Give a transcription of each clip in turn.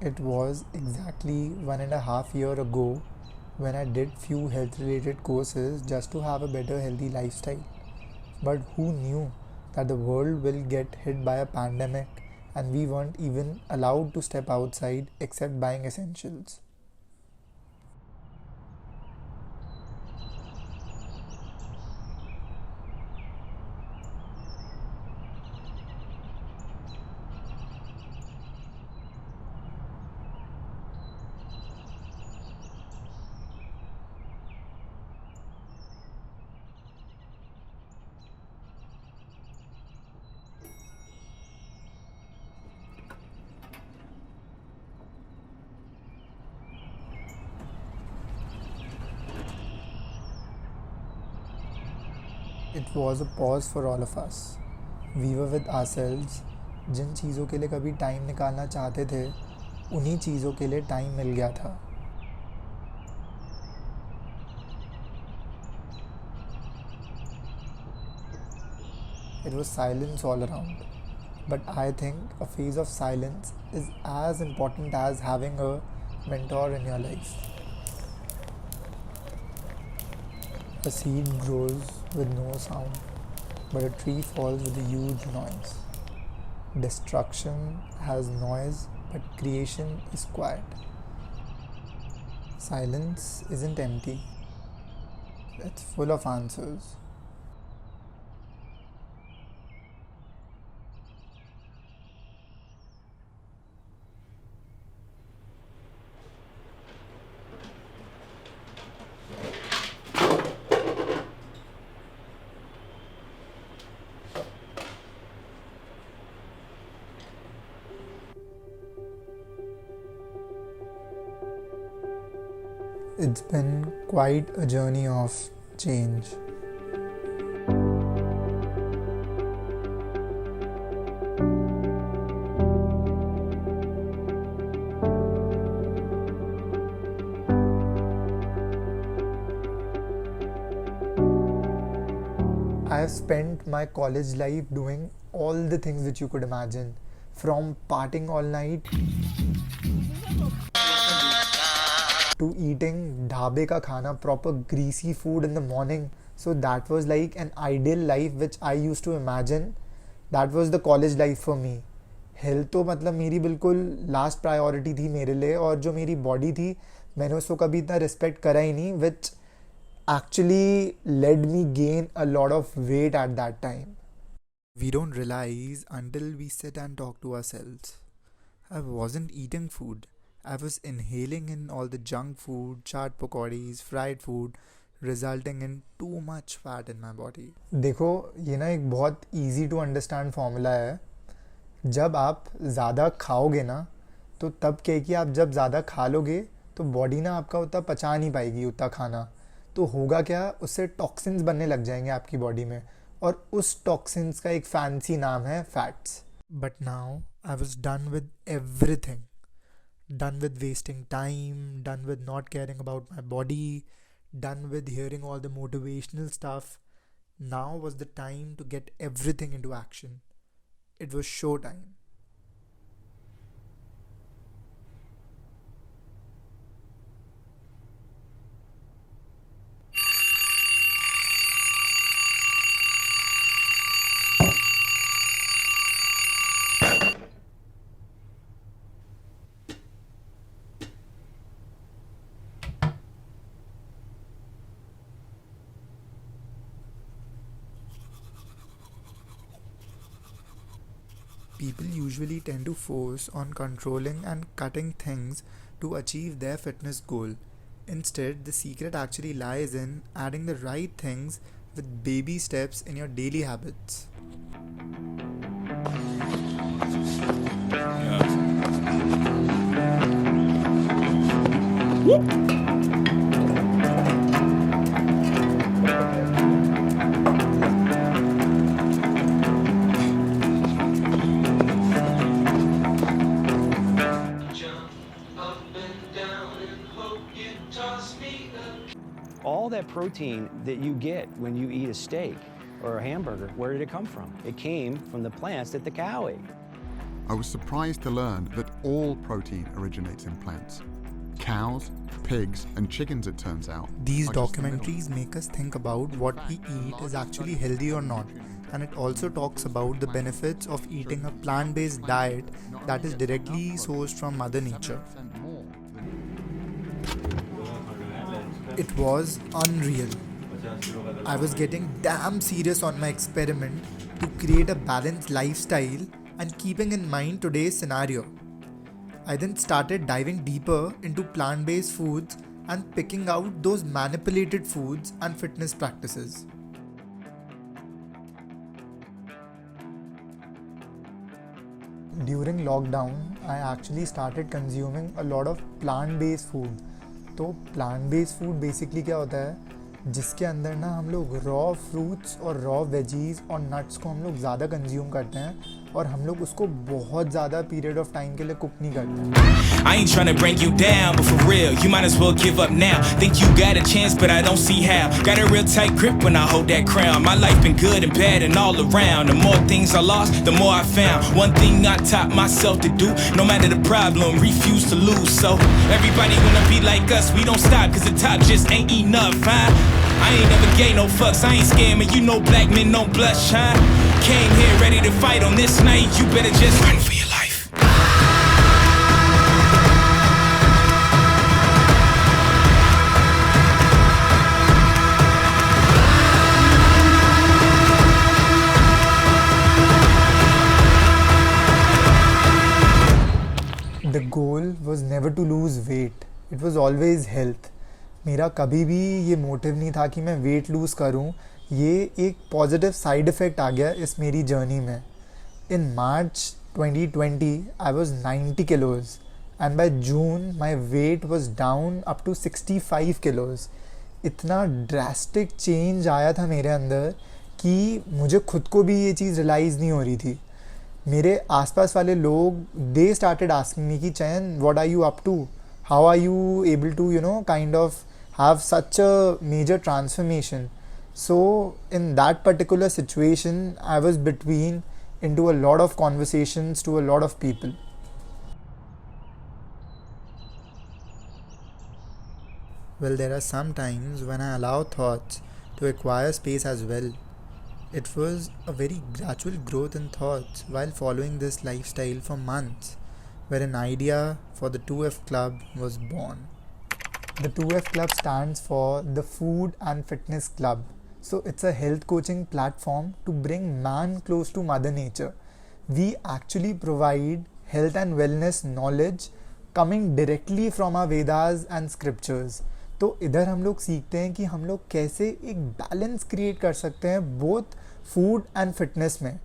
It was exactly 1.5 years ago when I did few health related courses just to have a better healthy lifestyle. But who knew that the world will get hit by a pandemic and we weren't even allowed to step outside except buying essentials? It was a pause for all of us. We were with ourselves. जिन चीज़ों के लिए कभी time निकालना चाहते थे उन्हीं चीज़ों के लिए टाइम मिल गया था. It was silence all around. But I think a phase of silence is as important as having a mentor in your life. A seed grows with no sound, but a tree falls with a huge noise. Destruction has noise, but creation is quiet. Silence isn't empty, it's full of answers. It's been quite a journey of change. I have spent my college life doing all the things which you could imagine, from partying all night to eating dhabe ka khana, proper greasy food in the morning. So that was like an ideal life which I used to imagine. That was the college life for me. Health तो मतलब मेरी बिल्कुल last priority थी मेरे लिए, और जो मेरी बॉडी थी मैंने उसको कभी इतना रिस्पेक्ट करा ही नहीं, विच actually led me gain a lot of weight at that time. We don't realize until we sit and talk to ourselves. I wasn't eating food. I was inhaling in all the junk food, chaat pakoris, fried food, resulting in too much fat in my body. देखो ये ना एक बहुत easy to understand formula है. जब आप ज़्यादा खाओगे ना तो तब क्या है कि आप जब ज़्यादा खा लोगे तो बॉडी ना आपका उतना पचा नहीं पाएगी उतना खाना. तो होगा क्या, उससे टॉक्सिन्स बनने लग जाएंगे आपकी बॉडी में, और उस टॉक्सिन्स का एक फैंसी नाम है fats. But now I was done with everything. Done with wasting time, done with not caring about my body, done with hearing all the motivational stuff. Now was the time to get everything into action. It was show time. People usually tend to force on controlling and cutting things to achieve their fitness goal. Instead, the secret actually lies in adding the right things with baby steps in your daily habits. All that protein that you get when you eat a steak or a hamburger, where did it come from? It came from the plants that the cow ate. I was surprised to learn that all protein originates in plants. Cows, pigs, and chickens, it turns out. These are just the middle. documentaries make us think about what we eat is actually healthy or not, and it also talks about the benefits of eating a plant-based diet that is directly sourced from Mother Nature. It was unreal. I was getting damn serious on my experiment to create a balanced lifestyle and keeping in mind today's scenario. I then started diving deeper into plant-based foods and picking out those manipulated foods and fitness practices. During lockdown, I actually started consuming a lot of plant-based food. तो plant-based food basically क्या होता है, जिसके अंदर ना हम लोग raw fruits और रॉ वेजीज और नट्स को हम लोग ज़्यादा कंज्यूम करते हैं और हम लोग उसको बहुत ज़्यादा पीरियड ऑफ टाइम के लिए कुक नहीं करते हैं. I ain't tryna bring you down, but for real, you might as well give up now. Think you got a chance, but I don't see how. Got a real tight grip when I hold that crown. My life been good and bad and all around. The more things I lost, the more I found. One thing I taught myself to do, no matter the problem, refuse to lose. So everybody wanna be like us, we don't stop, cause the top just ain't enough, huh? I ain't never gave no fucks, I ain't scared, man, you know black men don't blush, huh? Came here ready to fight on this night, you better just run for your life. The goal was never to lose weight. It was always health. मेरा कभी भी ये motive नहीं था कि मैं weight lose करूं. ये एक पॉजिटिव साइड इफ़ेक्ट आ गया इस मेरी जर्नी में. In March 2020 I was 90 kilos and by June my weight was down up to 65 kilos. इतना ड्रास्टिक चेंज आया था मेरे अंदर कि मुझे खुद को भी ये चीज़ रियलाइज़ नहीं हो रही थी. मेरे आसपास वाले लोग दे स्टार्टेड आस्किंग मी कि Chayan what are you up to, how are you able to kind of have such a major transformation. So in that particular situation, I was between into a lot of conversations to a lot of people. Well, there are some times when I allow thoughts to acquire space as well. It was a very gradual growth in thoughts while following this lifestyle for months, where an idea for the 2F Club was born. The 2F Club stands for the Food and Fitness Club. So it's a health coaching platform to bring man close to Mother Nature. We actually provide health and wellness knowledge coming directly from our Vedas and scriptures. तो इधर हम लोग सीखते हैं कि हम लोग कैसे एक बैलेंस क्रिएट कर सकते हैं बोथ फूड एंड फिटनेस में.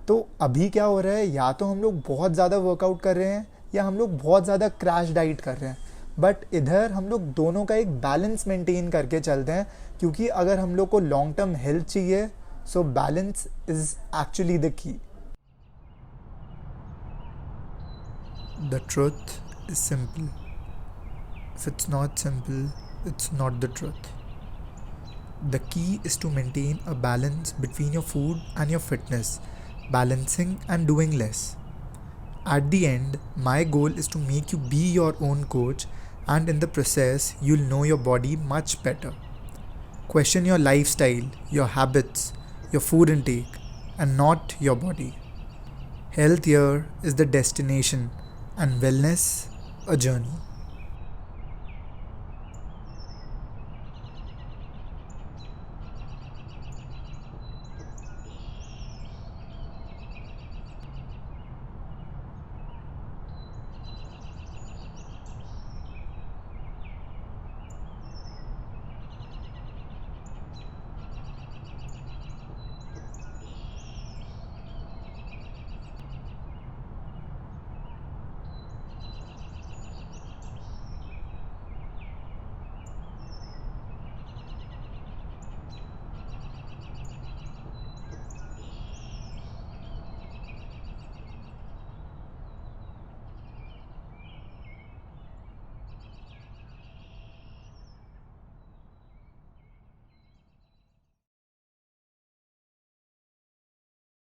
तो अभी क्या हो रहा है, या तो हम लोग बहुत ज़्यादा वर्कआउट कर रहे हैं या हम लोग बहुत ज़्यादा क्रैश डाइट कर रहे हैं. बट इधर हम लोग दोनों का एक बैलेंस मेंटेन करके चलते हैं, क्योंकि अगर हम लोग को लॉन्ग टर्म हेल्थ चाहिए, so balance is actually the key. The truth is simple. If it's not simple, it's not the truth. The key is to maintain a balance between your food and your fitness, balancing and doing less. At the end, my goal is to make you be your own coach, and in the process, you'll know your body much better. Question your lifestyle, your habits, your food intake, and not your body. Health here is the destination, and wellness a journey.